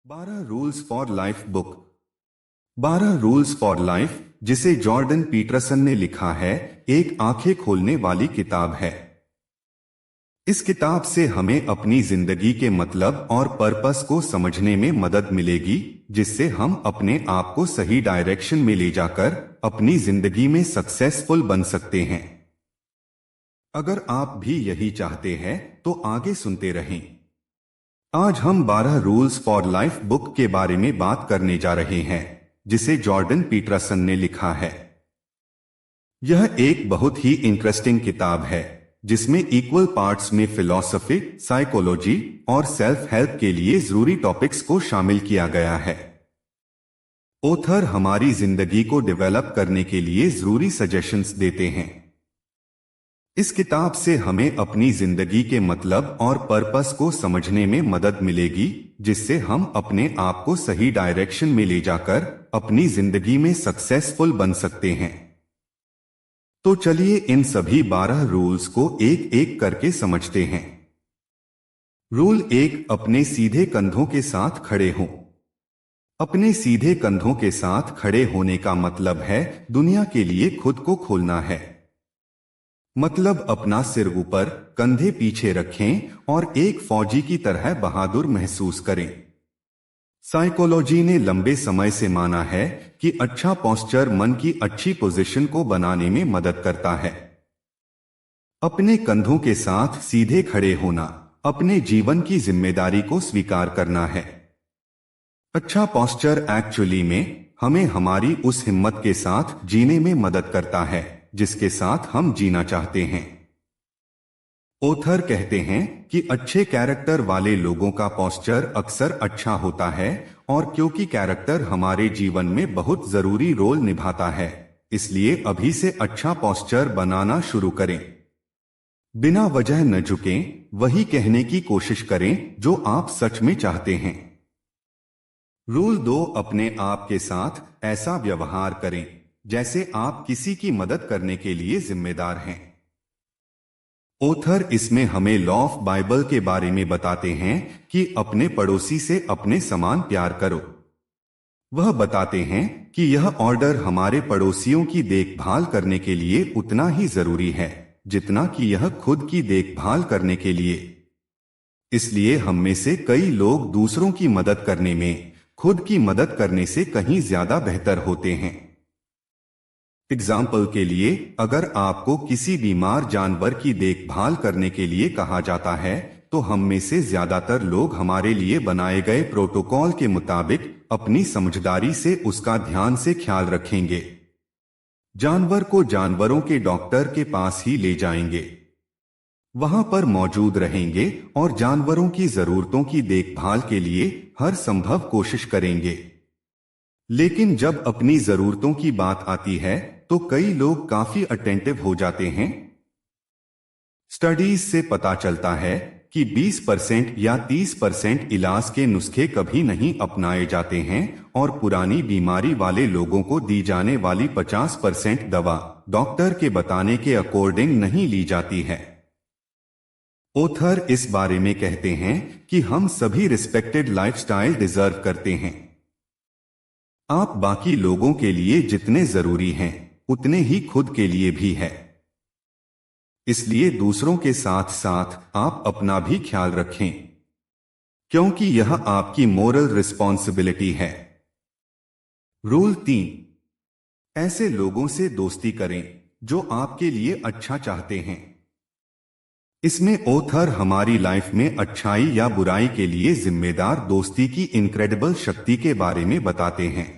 12 rules for life book. 12 rules for life, जिसे Jordan Peterson ने लिखा है, एक आंखें खोलने वाली किताब है। इस किताब से हमें अपनी जिंदगी के मतलब और पर्पस को समझने में मदद मिलेगी, जिससे हम अपने आप को सही डायरेक्शन में ले जाकर अपनी जिंदगी में सक्सेसफुल बन सकते हैं। अगर आप भी यही चाहते हैं तो आगे सुनते रहें। आज हम 12 रूल्स फॉर लाइफ बुक के बारे में बात करने जा रहे हैं, जिसे जॉर्डन पीटरसन ने लिखा है। यह एक बहुत ही इंटरेस्टिंग किताब है, जिसमें इक्वल पार्ट्स में फिलॉसफी, साइकोलॉजी और सेल्फ हेल्प के लिए जरूरी टॉपिक्स को शामिल किया गया है। ऑथर हमारी जिंदगी को डेवलप करने के लिए जरूरी सजेशंस देते हैं। इस किताब से हमें अपनी जिंदगी के मतलब और पर्पस को समझने में मदद मिलेगी, जिससे हम अपने आप को सही डायरेक्शन में ले जाकर अपनी जिंदगी में सक्सेसफुल बन सकते हैं। तो चलिए इन सभी 12 रूल्स को एक एक करके समझते हैं। रूल 1, अपने सीधे कंधों के साथ खड़े हों। अपने सीधे कंधों के साथ खड़े होने का मतलब है दुनिया के लिए खुद को खोलना है। मतलब अपना सिर ऊपर, कंधे पीछे रखें और एक फौजी की तरह बहादुर महसूस करें। साइकोलॉजी ने लंबे समय से माना है कि अच्छा पोस्चर मन की अच्छी पोजीशन को बनाने में मदद करता है। अपने कंधों के साथ सीधे खड़े होना अपने जीवन की जिम्मेदारी को स्वीकार करना है। अच्छा पोस्चर एक्चुअली में हमें हमारी उस हिम्मत के साथ जीने में मदद करता है जिसके साथ हम जीना चाहते हैं। ऑथर कहते हैं कि अच्छे कैरेक्टर वाले लोगों का पोस्चर अक्सर अच्छा होता है, और क्योंकि कैरेक्टर हमारे जीवन में बहुत जरूरी रोल निभाता है, इसलिए अभी से अच्छा पोस्चर बनाना शुरू करें। बिना वजह न झुकें, वही कहने की कोशिश करें जो आप सच में चाहते हैं। रूल 2, अपने आप के साथ ऐसा व्यवहार करें जैसे आप किसी की मदद करने के लिए जिम्मेदार हैं। ऑथर इसमें हमें लॉ ऑफ बाइबल के बारे में बताते हैं कि अपने पड़ोसी से अपने समान प्यार करो। वह बताते हैं कि यह ऑर्डर हमारे पड़ोसियों की देखभाल करने के लिए उतना ही जरूरी है जितना कि यह खुद की देखभाल करने के लिए। इसलिए हम में से कई लोग दूसरों की मदद करने में खुद की मदद करने से कहीं ज्यादा बेहतर होते हैं। एग्जाम्पल के लिए, अगर आपको किसी बीमार जानवर की देखभाल करने के लिए कहा जाता है, तो हम में से ज्यादातर लोग हमारे लिए बनाए गए प्रोटोकॉल के मुताबिक अपनी समझदारी से उसका ध्यान से ख्याल रखेंगे। जानवर को जानवरों के डॉक्टर के पास ही ले जाएंगे, वहां पर मौजूद रहेंगे और जानवरों की जरूरतों की देखभाल के लिए हर संभव कोशिश करेंगे। लेकिन जब अपनी जरूरतों की बात आती है तो कई लोग काफी अटेंटिव हो जाते हैं। स्टडीज से पता चलता है कि 20% या 30% इलाज के नुस्खे कभी नहीं अपनाए जाते हैं, और पुरानी बीमारी वाले लोगों को दी जाने वाली 50% दवा डॉक्टर के बताने के अकॉर्डिंग नहीं ली जाती है। ऑथर इस बारे में कहते हैं कि हम सभी रिस्पेक्टेड लाइफस्टाइल डिजर्व करते हैं। आप बाकी लोगों के लिए जितने जरूरी हैं, उतने ही खुद के लिए भी है। इसलिए दूसरों के साथ साथ आप अपना भी ख्याल रखें, क्योंकि यह आपकी मोरल रिस्पॉन्सिबिलिटी है। रूल 3, ऐसे लोगों से दोस्ती करें जो आपके लिए अच्छा चाहते हैं। इसमें ऑथर हमारी लाइफ में अच्छाई या बुराई के लिए जिम्मेदार दोस्ती की इनक्रेडिबल शक्ति के बारे में बताते हैं।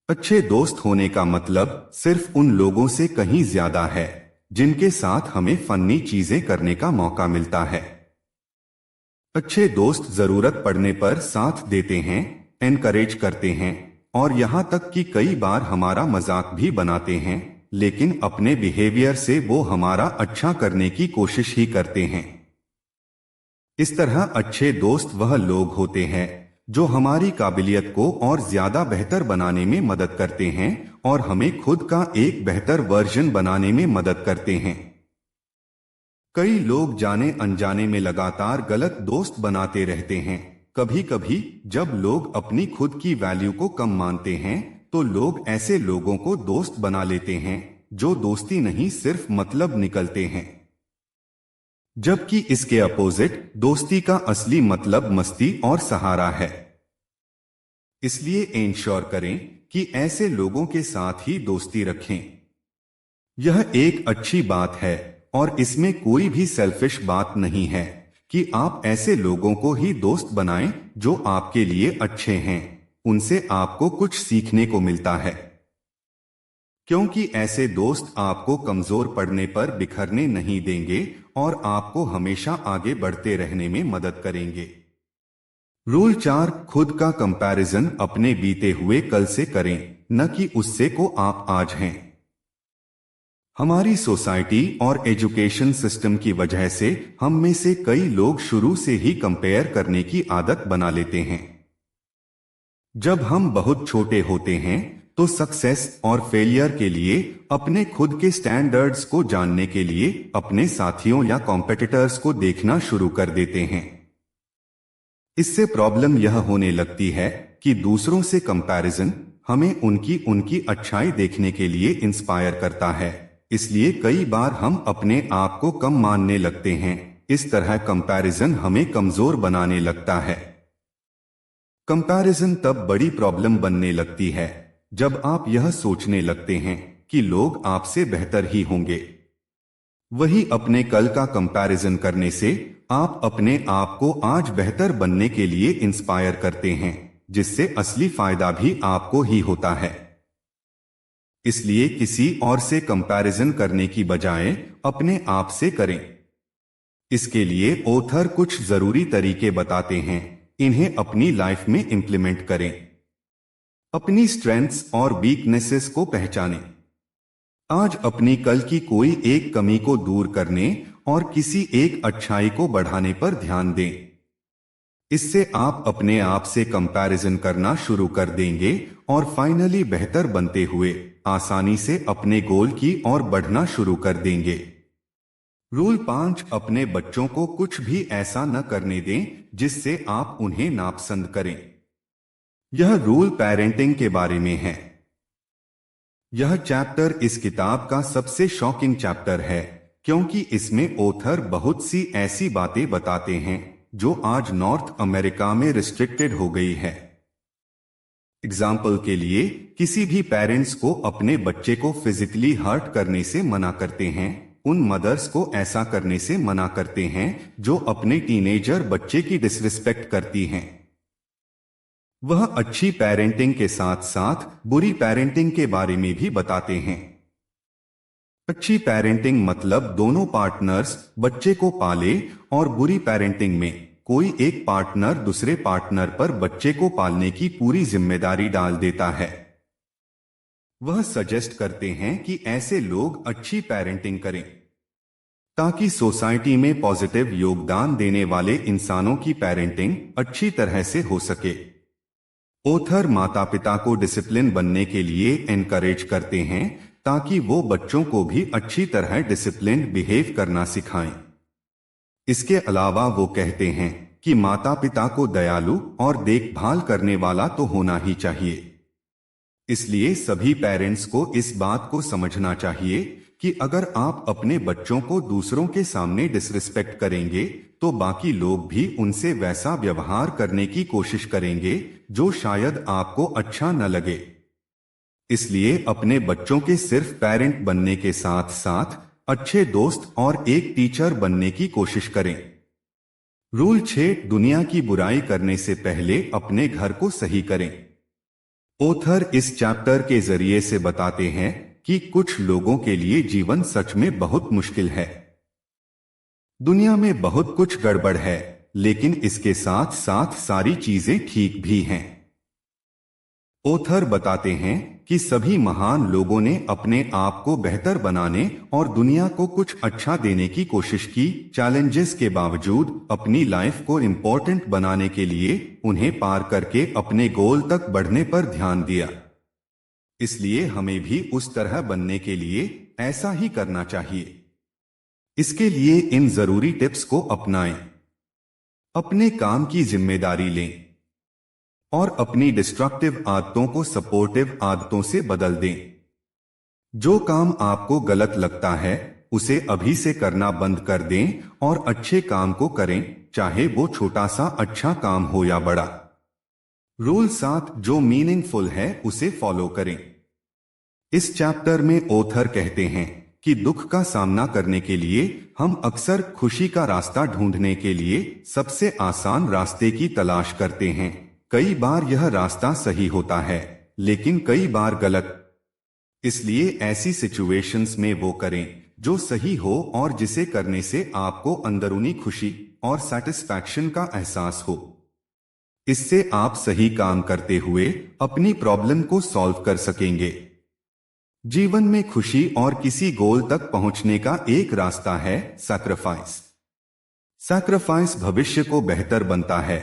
अच्छे दोस्त होने का मतलब सिर्फ उन लोगों से कहीं ज्यादा है जिनके साथ हमें फनी चीजें करने का मौका मिलता है। अच्छे दोस्त जरूरत पड़ने पर साथ देते हैं, एनकरेज करते हैं और यहां तक कि कई बार हमारा मजाक भी बनाते हैं, लेकिन अपने बिहेवियर से वो हमारा अच्छा करने की कोशिश ही करते हैं। इस तरह अच्छे दोस्त वह लोग होते हैं जो हमारी काबिलियत को और ज्यादा बेहतर बनाने में मदद करते हैं और हमें खुद का एक बेहतर वर्जन बनाने में मदद करते हैं। कई लोग जाने अनजाने में लगातार गलत दोस्त बनाते रहते हैं, कभी कभी जब लोग अपनी खुद की वैल्यू को कम मानते हैं तो लोग ऐसे लोगों को दोस्त बना लेते हैं जो दोस्ती नहीं सिर्फ मतलब निकलते हैं, जबकि इसके अपोजिट दोस्ती का असली मतलब मस्ती और सहारा है। इसलिए इंश्योर करें कि ऐसे लोगों के साथ ही दोस्ती रखें। यह एक अच्छी बात है और इसमें कोई भी सेल्फिश बात नहीं है कि आप ऐसे लोगों को ही दोस्त बनाएं जो आपके लिए अच्छे हैं, उनसे आपको कुछ सीखने को मिलता है, क्योंकि ऐसे दोस्त आपको कमजोर पड़ने पर बिखरने नहीं देंगे और आपको हमेशा आगे बढ़ते रहने में मदद करेंगे। रूल 4, खुद का कंपैरिजन अपने बीते हुए कल से करें, न कि उससे को आप आज हैं। हमारी सोसाइटी और एजुकेशन सिस्टम की वजह से हम में से कई लोग शुरू से ही कंपेयर करने की आदत बना लेते हैं। जब हम बहुत छोटे होते हैं तो सक्सेस और फेलियर के लिए अपने खुद के स्टैंडर्ड्स को जानने के लिए अपने साथियों या कॉम्पिटिटर्स को देखना शुरू कर देते हैं। इससे प्रॉब्लम यह होने लगती है कि दूसरों से कंपैरिजन हमें उनकी अच्छाई देखने के लिए इंस्पायर करता है, इसलिए कई बार हम अपने आप को कम मानने लगते हैं। इस तरह कंपैरिजन हमें कमजोर बनाने लगता है। कंपैरिजन तब बड़ी प्रॉब्लम बनने लगती है जब आप यह सोचने लगते हैं कि लोग आपसे बेहतर ही होंगे। वही अपने कल का कंपैरिजन करने से आप अपने आप को आज बेहतर बनने के लिए इंस्पायर करते हैं, जिससे असली फायदा भी आपको ही होता है। इसलिए किसी और से कंपैरिजन करने की बजाय अपने आप से करें। इसके लिए ऑथर कुछ जरूरी तरीके बताते हैं, इन्हें अपनी लाइफ में इंप्लीमेंट करें। अपनी स्ट्रेंथ्स और वीकनेसेस को पहचानें। आज अपनी कल की कोई एक कमी को दूर करने और किसी एक अच्छाई को बढ़ाने पर ध्यान दें। इससे आप अपने आप से कंपैरिजन करना शुरू कर देंगे और फाइनली बेहतर बनते हुए आसानी से अपने गोल की ओर बढ़ना शुरू कर देंगे। रूल 5, अपने बच्चों को कुछ भी ऐसा न करने दें जिससे आप उन्हें नापसंद करें। यह रूल पेरेंटिंग के बारे में है। यह चैप्टर इस किताब का सबसे शॉकिंग चैप्टर है, क्योंकि इसमें ऑथर बहुत सी ऐसी बातें बताते हैं जो आज नॉर्थ अमेरिका में रिस्ट्रिक्टेड हो गई है। एग्जाम्पल के लिए, किसी भी पेरेंट्स को अपने बच्चे को फिजिकली हर्ट करने से मना करते हैं, उन मदर्स को ऐसा करने से मना करते हैं जो अपने टीनेजर बच्चे की डिसरिस्पेक्ट करती हैं। वह अच्छी पेरेंटिंग के साथ साथ बुरी पेरेंटिंग के बारे में भी बताते हैं। अच्छी पेरेंटिंग मतलब दोनों पार्टनर्स बच्चे को पाले और बुरी पेरेंटिंग में कोई एक पार्टनर दूसरे पार्टनर पर बच्चे को पालने की पूरी जिम्मेदारी डाल देता है। वह सजेस्ट करते हैं कि ऐसे लोग अच्छी पेरेंटिंग करें ताकि सोसाइटी में पॉजिटिव योगदान देने वाले इंसानों की पेरेंटिंग अच्छी तरह से हो सके। ऑथर माता पिता को डिसिप्लिन बनने के लिए एनकरेज करते हैं ताकि वो बच्चों को भी अच्छी तरह डिसिप्लिन बिहेव करना सिखाएं। इसके अलावा वो कहते हैं कि माता पिता को दयालु और देखभाल करने वाला तो होना ही चाहिए। इसलिए सभी पेरेंट्स को इस बात को समझना चाहिए कि अगर आप अपने बच्चों को दूसरों के सामने डिसरिस्पेक्ट करेंगे तो बाकी लोग भी उनसे वैसा व्यवहार करने की कोशिश करेंगे जो शायद आपको अच्छा न लगे। इसलिए अपने बच्चों के सिर्फ पेरेंट बनने के साथ साथ अच्छे दोस्त और एक टीचर बनने की कोशिश करें। रूल 6, दुनिया की बुराई करने से पहले अपने घर को सही करें। ऑथर इस चैप्टर के जरिए से बताते हैं कि कुछ लोगों के लिए जीवन सच में बहुत मुश्किल है। दुनिया में बहुत कुछ गड़बड़ है, लेकिन इसके साथ साथ सारी चीजें ठीक भी हैं। ऑथर बताते हैं कि सभी महान लोगों ने अपने आप को बेहतर बनाने और दुनिया को कुछ अच्छा देने की कोशिश की। चैलेंजेस के बावजूद अपनी लाइफ को इम्पोर्टेंट बनाने के लिए उन्हें पार करके अपने गोल तक बढ़ने पर ध्यान दिया। इसलिए हमें भी उस तरह बनने के लिए ऐसा ही करना चाहिए। इसके लिए इन जरूरी टिप्स को अपनाएं। अपने काम की जिम्मेदारी लें और अपनी डिस्ट्रक्टिव आदतों को सपोर्टिव आदतों से बदल दें। जो काम आपको गलत लगता है उसे अभी से करना बंद कर दें और अच्छे काम को करें, चाहे वो छोटा सा अच्छा काम हो या बड़ा। रूल 7, जो मीनिंगफुल है उसे फॉलो करें। इस चैप्टर में ऑथर कहते हैं कि दुख का सामना करने के लिए हम अक्सर खुशी का रास्ता ढूंढने के लिए सबसे आसान रास्ते की तलाश करते हैं। कई बार यह रास्ता सही होता है, लेकिन कई बार गलत। इसलिए ऐसी सिचुएशंस में वो करें जो सही हो और जिसे करने से आपको अंदरूनी खुशी और सैटिस्फैक्शन का एहसास हो। इससे आप सही काम करते हुए अपनी प्रॉब्लम को सॉल्व कर सकेंगे। जीवन में खुशी और किसी गोल तक पहुंचने का एक रास्ता है सैक्रिफाइस। सैक्रिफाइस भविष्य को बेहतर बनता है,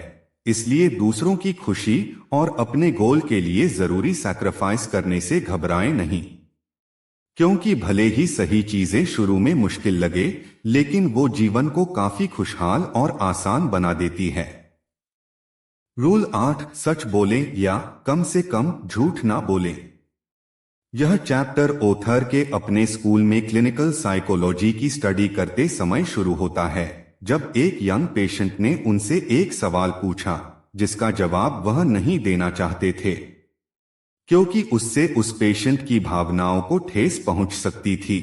इसलिए दूसरों की खुशी और अपने गोल के लिए जरूरी सैक्रिफाइस करने से घबराएं नहीं, क्योंकि भले ही सही चीजें शुरू में मुश्किल लगे, लेकिन वो जीवन को काफी खुशहाल और आसान बना देती है। रूल 8, सच बोलें या कम से कम झूठ ना बोलें। यह चैप्टर ऑथर के अपने स्कूल में क्लिनिकल साइकोलॉजी की स्टडी करते समय शुरू होता है, जब एक यंग पेशेंट ने उनसे एक सवाल पूछा जिसका जवाब वह नहीं देना चाहते थे, क्योंकि उससे उस पेशेंट की भावनाओं को ठेस पहुंच सकती थी।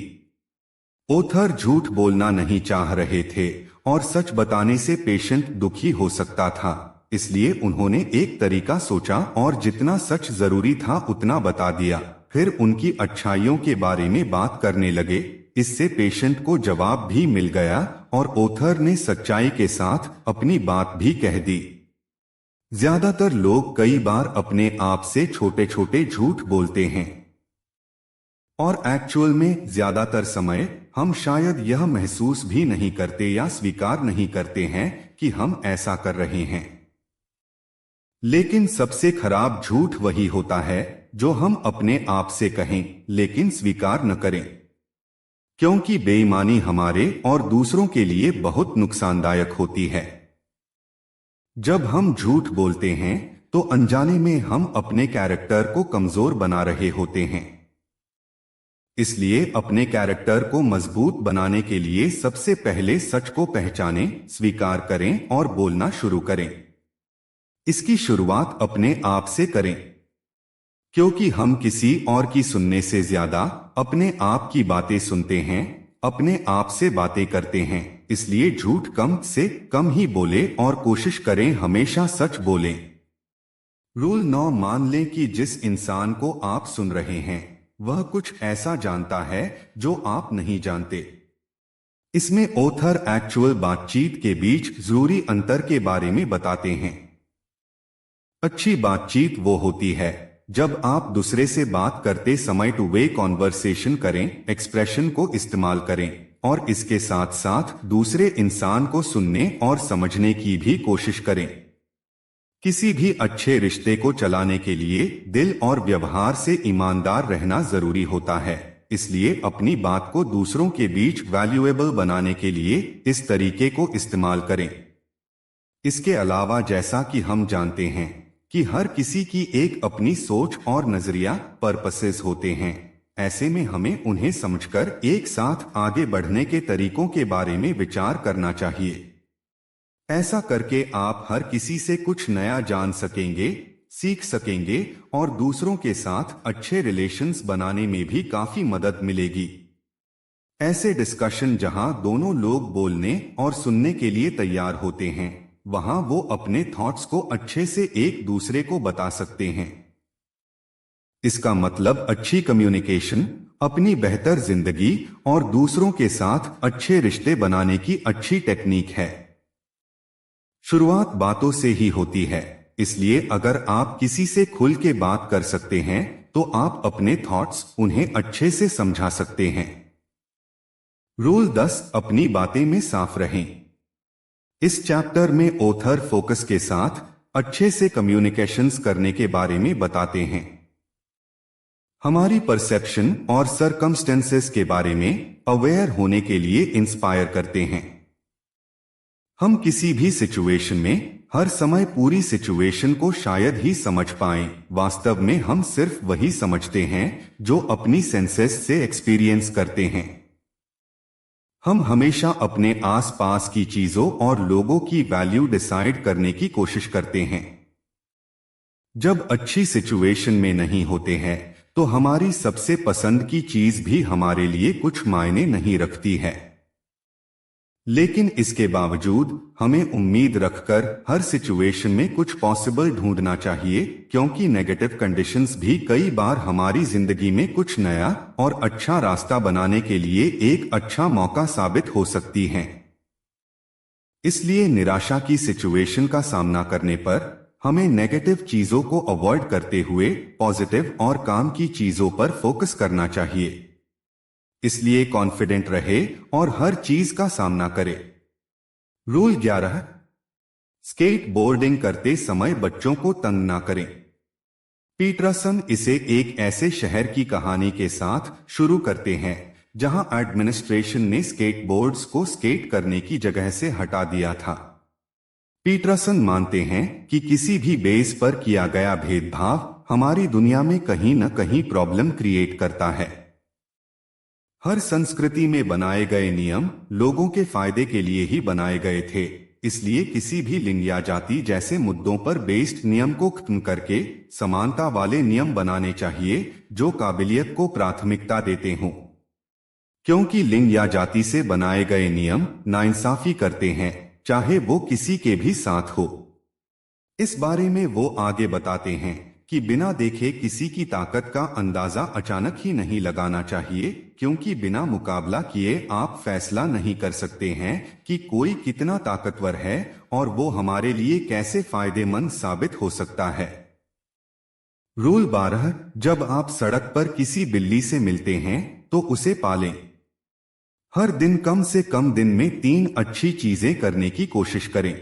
ऑथर झूठ बोलना नहीं चाह रहे थे और सच बताने से पेशेंट दुखी हो सकता था, इसलिए उन्होंने एक तरीका सोचा और जितना सच जरूरी था उतना बता दिया। फिर उनकी अच्छाइयों के बारे में बात करने लगे। इससे पेशेंट को जवाब भी मिल गया और ऑथर ने सच्चाई के साथ अपनी बात भी कह दी। ज्यादातर लोग कई बार अपने आप से छोटे छोटे झूठ बोलते हैं और एक्चुअल में ज्यादातर समय हम शायद यह महसूस भी नहीं करते या स्वीकार नहीं करते हैं कि हम ऐसा कर रहे हैं। लेकिन सबसे खराब झूठ वही होता है जो हम अपने आप से कहें लेकिन स्वीकार न करें, क्योंकि बेईमानी हमारे और दूसरों के लिए बहुत नुकसानदायक होती है। जब हम झूठ बोलते हैं तो अनजाने में हम अपने कैरेक्टर को कमजोर बना रहे होते हैं। इसलिए अपने कैरेक्टर को मजबूत बनाने के लिए सबसे पहले सच को पहचानें, स्वीकार करें और बोलना शुरू करें। इसकी शुरुआत अपने आप से करें, क्योंकि हम किसी और की सुनने से ज्यादा अपने आप की बातें सुनते हैं, अपने आप से बातें करते हैं। इसलिए झूठ कम से कम ही बोले और कोशिश करें हमेशा सच बोलें। रूल 9, मान लें कि जिस इंसान को आप सुन रहे हैं वह कुछ ऐसा जानता है जो आप नहीं जानते। इसमें ऑथर एक्चुअल बातचीत के बीच जरूरी अंतर के बारे में बताते हैं। अच्छी बातचीत वो होती है जब आप दूसरे से बात करते समय टू वे कॉन्वर्सेशन करें, एक्सप्रेशन को इस्तेमाल करें और इसके साथ साथ दूसरे इंसान को सुनने और समझने की भी कोशिश करें। किसी भी अच्छे रिश्ते को चलाने के लिए दिल और व्यवहार से ईमानदार रहना जरूरी होता है। इसलिए अपनी बात को दूसरों के बीच वैल्यूएबल बनाने के लिए इस तरीके को इस्तेमाल करें। इसके अलावा जैसा कि हम जानते हैं कि हर किसी की एक अपनी सोच और नजरिया पर्पसेस होते हैं, ऐसे में हमें उन्हें समझकर एक साथ आगे बढ़ने के तरीकों के बारे में विचार करना चाहिए। ऐसा करके आप हर किसी से कुछ नया जान सकेंगे, सीख सकेंगे और दूसरों के साथ अच्छे रिलेशंस बनाने में भी काफी मदद मिलेगी। ऐसे डिस्कशन जहां दोनों लोग बोलने और सुनने के लिए तैयार होते हैं, वहां वो अपने थॉट्स को अच्छे से एक दूसरे को बता सकते हैं। इसका मतलब अच्छी कम्युनिकेशन अपनी बेहतर जिंदगी और दूसरों के साथ अच्छे रिश्ते बनाने की अच्छी टेक्निक है। शुरुआत बातों से ही होती है, इसलिए अगर आप किसी से खुल के बात कर सकते हैं तो आप अपने थॉट्स उन्हें अच्छे से समझा सकते हैं। रूल 10, अपनी बातें में साफ रहें। इस चैप्टर में ऑथर फोकस के साथ अच्छे से कम्युनिकेशंस करने के बारे में बताते हैं। हमारी परसेप्शन और सरकमस्टेंसेस के बारे में अवेयर होने के लिए इंस्पायर करते हैं। हम किसी भी सिचुएशन में हर समय पूरी सिचुएशन को शायद ही समझ पाएं। वास्तव में हम सिर्फ वही समझते हैं जो अपनी सेंसेस से एक्सपीरियंस करते हैं। हम हमेशा अपने आसपास की चीजों और लोगों की वैल्यू डिसाइड करने की कोशिश करते हैं। जब अच्छी सिचुएशन में नहीं होते हैं तो हमारी सबसे पसंद की चीज भी हमारे लिए कुछ मायने नहीं रखती है। लेकिन इसके बावजूद हमें उम्मीद रखकर हर सिचुएशन में कुछ पॉसिबल ढूंढना चाहिए, क्योंकि नेगेटिव कंडीशंस भी कई बार हमारी जिंदगी में कुछ नया और अच्छा रास्ता बनाने के लिए एक अच्छा मौका साबित हो सकती हैं। इसलिए निराशा की सिचुएशन का सामना करने पर हमें नेगेटिव चीजों को अवॉइड करते हुए पॉजिटिव और काम की चीजों पर फोकस करना चाहिए। इसलिए कॉन्फिडेंट रहे और हर चीज का सामना करे। रूल 11, स्केट बोर्डिंग करते समय बच्चों को तंग ना करें। पीटरसन इसे एक ऐसे शहर की कहानी के साथ शुरू करते हैं जहां एडमिनिस्ट्रेशन ने स्केटबोर्ड्स को स्केट करने की जगह से हटा दिया था। पीटरसन मानते हैं कि किसी भी बेस पर किया गया भेदभाव हमारी दुनिया में कहीं न कहीं प्रॉब्लम क्रिएट करता है। हर संस्कृति में बनाए गए नियम लोगों के फायदे के लिए ही बनाए गए थे, इसलिए किसी भी लिंग या जाति जैसे मुद्दों पर बेस्ड नियम को खत्म करके समानता वाले नियम बनाने चाहिए जो काबिलियत को प्राथमिकता देते हों। क्योंकि लिंग या जाति से बनाए गए नियम नाइंसाफी करते हैं, चाहे वो किसी के भी साथ हो। इस बारे में वो आगे बताते हैं कि बिना देखे किसी की ताकत का अंदाजा अचानक ही नहीं लगाना चाहिए, क्योंकि बिना मुकाबला किए आप फैसला नहीं कर सकते हैं कि कोई कितना ताकतवर है और वो हमारे लिए कैसे फायदेमंद साबित हो सकता है। रूल 12, जब आप सड़क पर किसी बिल्ली से मिलते हैं तो उसे पालें। हर दिन कम से कम दिन में 3 अच्छी चीजें करने की कोशिश करें।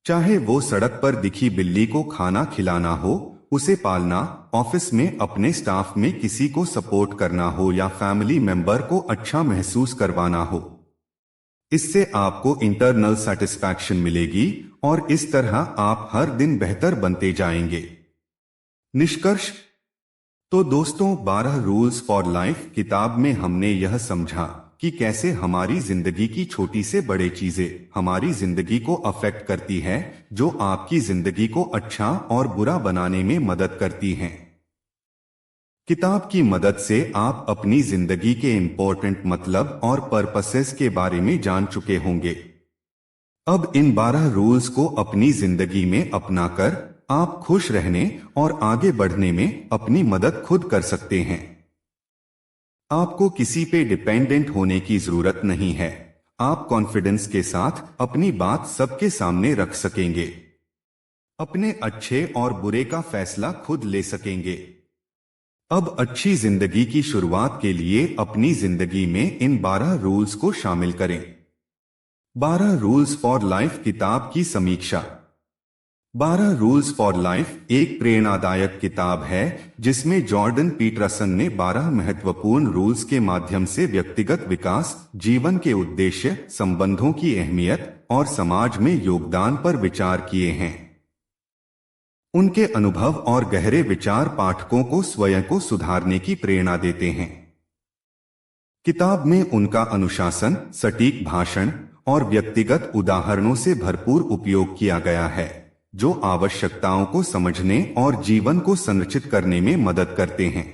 चाहे वो सड़क पर दिखी बिल्ली को खाना खिलाना हो, उसे पालना, ऑफिस में अपने स्टाफ में किसी को सपोर्ट करना हो या फैमिली मेंबर को अच्छा महसूस करवाना हो। इससे आपको इंटरनल सेटिस्फैक्शन मिलेगी और इस तरह आप हर दिन बेहतर बनते जाएंगे। निष्कर्ष। तो दोस्तों, 12 रूल्स फॉर लाइफ किताब में हमने यह समझा कि कैसे हमारी जिंदगी की छोटी से बड़े चीजें हमारी जिंदगी को अफेक्ट करती है, जो आपकी जिंदगी को अच्छा और बुरा बनाने में मदद करती हैं। किताब की मदद से आप अपनी जिंदगी के इंपॉर्टेंट मतलब और पर्पसेस के बारे में जान चुके होंगे। अब इन 12 रूल्स को अपनी जिंदगी में अपनाकर आप खुश रहने और आगे बढ़ने में अपनी मदद खुद कर सकते हैं। आपको किसी पे डिपेंडेंट होने की जरूरत नहीं है। आप कॉन्फिडेंस के साथ अपनी बात सबके सामने रख सकेंगे, अपने अच्छे और बुरे का फैसला खुद ले सकेंगे। अब अच्छी जिंदगी की शुरुआत के लिए अपनी जिंदगी में इन 12 रूल्स को शामिल करें। 12 रूल्स फॉर लाइफ किताब की समीक्षा। 12 रूल्स फॉर लाइफ एक प्रेरणादायक किताब है जिसमें जॉर्डन पीटरसन ने 12 महत्वपूर्ण रूल्स के माध्यम से व्यक्तिगत विकास, जीवन के उद्देश्य, संबंधों की अहमियत और समाज में योगदान पर विचार किए हैं। उनके अनुभव और गहरे विचार पाठकों को स्वयं को सुधारने की प्रेरणा देते हैं। किताब में उनका अनुशासन, सटीक भाषण और व्यक्तिगत उदाहरणों से भरपूर उपयोग किया गया है, जो आवश्यकताओं को समझने और जीवन को संरचित करने में मदद करते हैं।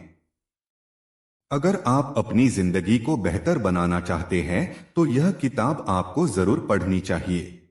अगर आप अपनी जिंदगी को बेहतर बनाना चाहते हैं तो यह किताब आपको जरूर पढ़नी चाहिए।